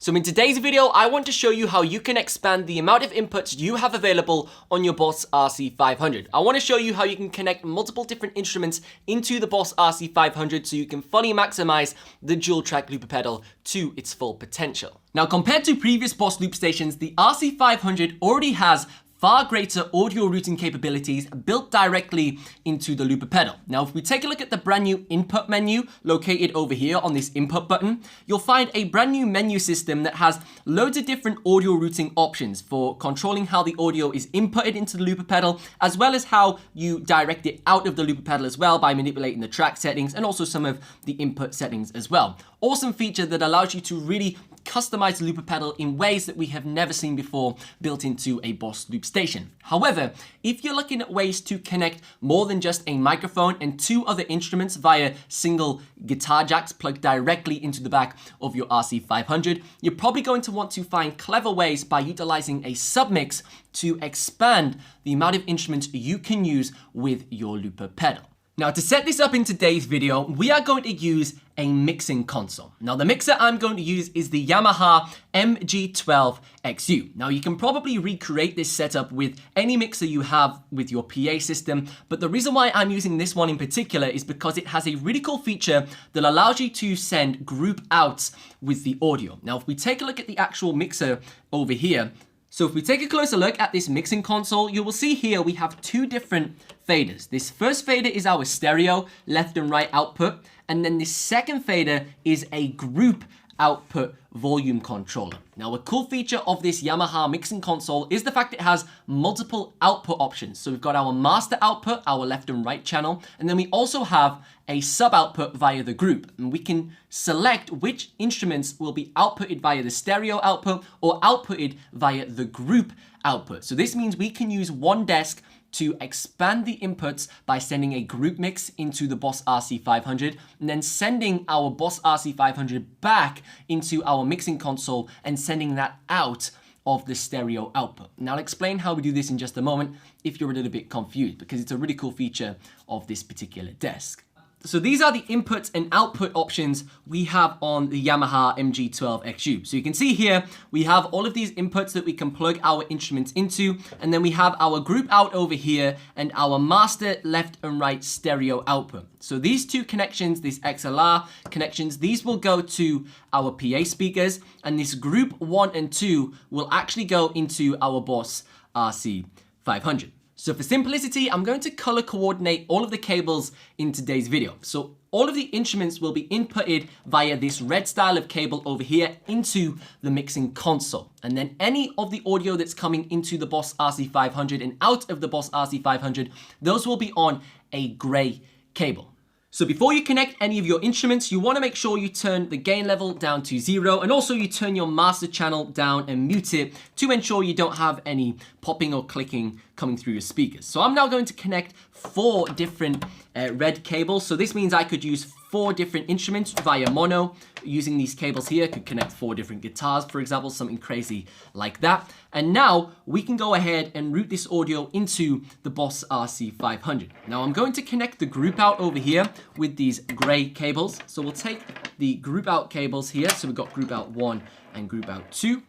So in today's video, I want to show you how you can expand the amount of inputs you have available on your Boss RC-500. I want to show you how you can connect multiple different instruments into the Boss RC-500 so you can fully maximize the dual track looper pedal to its full potential. Now, compared to previous Boss loop stations, the RC-500 already has far greater audio routing capabilities built directly into the looper pedal. Now, if we take a look at the brand new input menu located over here on this input button, you'll find a brand new menu system that has loads of different audio routing options for controlling how the audio is inputted into the looper pedal, as well as how you direct it out of the looper pedal as well by manipulating the track settings and also some of the input settings as well. Awesome feature that allows you to really customize the looper pedal in ways that we have never seen before built into a Boss loop station. However, if you're looking at ways to connect more than just a microphone and two other instruments via single guitar jacks plugged directly into the back of your RC-500, you're probably going to want to find clever ways by utilizing a submix to expand the amount of instruments you can use with your looper pedal. Now, to set this up in today's video, we are going to use a mixing console. Now, the mixer I'm going to use is the Yamaha MG12XU. Now, you can probably recreate this setup with any mixer you have with your PA system, but the reason why I'm using this one in particular is because it has a really cool feature that allows you to send group outs with the audio. Now, if we take a look at the actual mixer over here, so if we take a closer look at this mixing console, you will see here we have two different faders. This first fader is our stereo left and right output, and then this second fader is a group output volume controller. Now, a cool feature of this Yamaha mixing console is the fact it has multiple output options. So we've got our master output, our left and right channel, and then we also have a sub output via the group. And we can select which instruments will be outputted via the stereo output or outputted via the group output. So this means we can use one desk to expand the inputs by sending a group mix into the Boss RC-500 and then sending our Boss RC-500 back into our mixing console and sending that out of the stereo output. Now, I'll explain how we do this in just a moment if you're a little bit confused, because it's a really cool feature of this particular desk. So these are the input and output options we have on the Yamaha MG12XU. So you can see here, we have all of these inputs that we can plug our instruments into, and then we have our group out over here and our master left and right stereo output. So these two connections, these XLR connections, these will go to our PA speakers, and this group 1 and 2 will actually go into our Boss RC-500. So for simplicity, I'm going to color coordinate all of the cables in today's video. So all of the instruments will be inputted via this red style of cable over here into the mixing console. And then any of the audio that's coming into the Boss RC-500 and out of the Boss RC-500, those will be on a gray cable. So before you connect any of your instruments, you want to make sure you turn the gain level down to 0, and also you turn your master channel down and mute it to ensure you don't have any popping or clicking coming through your speakers. So I'm now going to connect 4 different red cables. So this means I could use 4 different instruments via mono. Using these cables here, could connect 4 different guitars, for example, something crazy like that. And now we can go ahead and route this audio into the Boss RC-500. Now I'm going to connect the group out over here with these gray cables. So we'll take the group out cables here. So we've got group out 1 and group out 2.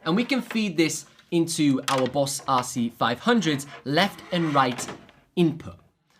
And we can feed this into our Boss RC-500's left and right input.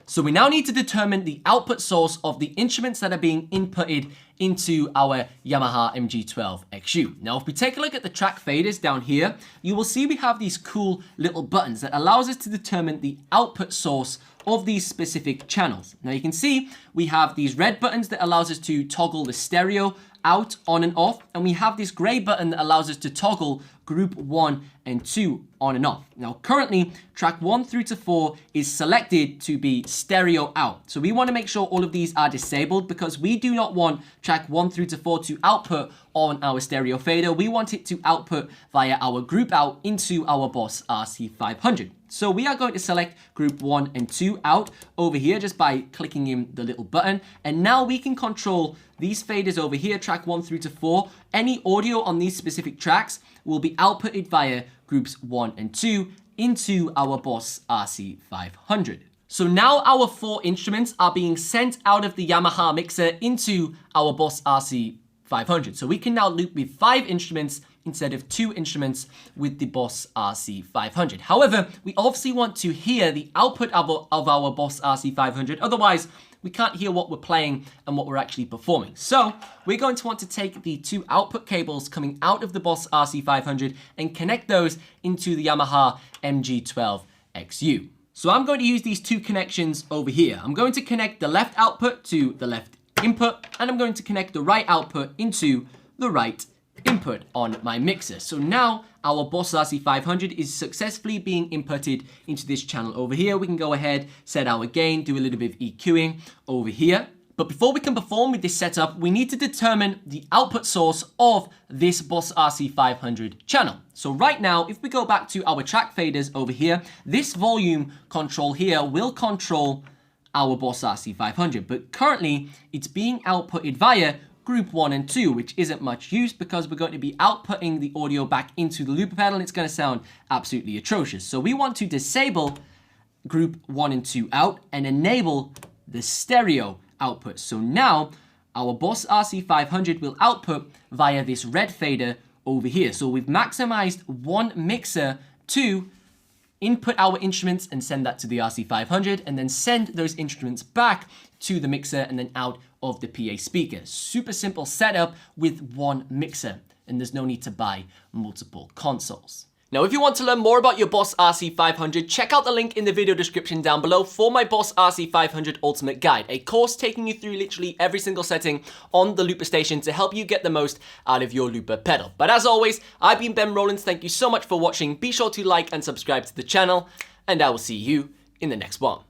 So we now need to determine the output source of the instruments that are being inputted into our Yamaha MG12XU. Now, if we take a look at the track faders down here, you will see we have these cool little buttons that allows us to determine the output source of these specific channels. Now, you can see we have these red buttons that allows us to toggle the stereo out, on and off, and we have this gray button that allows us to toggle group 1 and 2 on and off. Now, currently, track 1 through to 4 is selected to be stereo out. So we want to make sure all of these are disabled because we do not want track 1 through to 4 to output on our stereo fader. We want it to output via our group out into our Boss RC-500. So we are going to select group 1 and 2 out over here just by clicking in the little button. And now we can control these faders over here, track 1 through to 4. Any audio on these specific tracks will be outputted via groups 1 and 2 into our Boss RC-500. So now our 4 instruments are being sent out of the Yamaha mixer into our Boss RC-500. RC-500. So we can now loop with 5 instruments instead of 2 instruments with the Boss RC-500. However, we obviously want to hear the output of our Boss RC-500. Otherwise, we can't hear what we're playing and what we're actually performing. So we're going to want to take the 2 output cables coming out of the Boss RC-500 and connect those into the Yamaha MG12XU. So I'm going to use these 2 connections over here. I'm going to connect the left output to the left input, and I'm going to connect the right output into the right input on my mixer. So now our Boss RC-500 is successfully being inputted into this channel over here. We can go ahead, set our gain, do a little bit of EQing over here. But before we can perform with this setup, we need to determine the output source of this Boss RC-500 channel. So right now, if we go back to our track faders over here, this volume control here will control our Boss RC-500. But currently, it's being outputted via group 1 and 2, which isn't much use because we're going to be outputting the audio back into the looper pedal and it's going to sound absolutely atrocious. So we want to disable group 1 and 2 out and enable the stereo output. So now our Boss RC-500 will output via this red fader over here. So we've maximized one mixer to input our instruments and send that to the RC-500 and then send those instruments back to the mixer and then out of the PA speaker. Super simple setup with one mixer, and there's no need to buy multiple consoles. Now, if you want to learn more about your Boss RC-500, check out the link in the video description down below for my Boss RC-500 Ultimate Guide, a course taking you through literally every single setting on the looper station to help you get the most out of your looper pedal. But as always, I've been Ben Rowlands. Thank you so much for watching. Be sure to like and subscribe to the channel, and I will see you in the next one.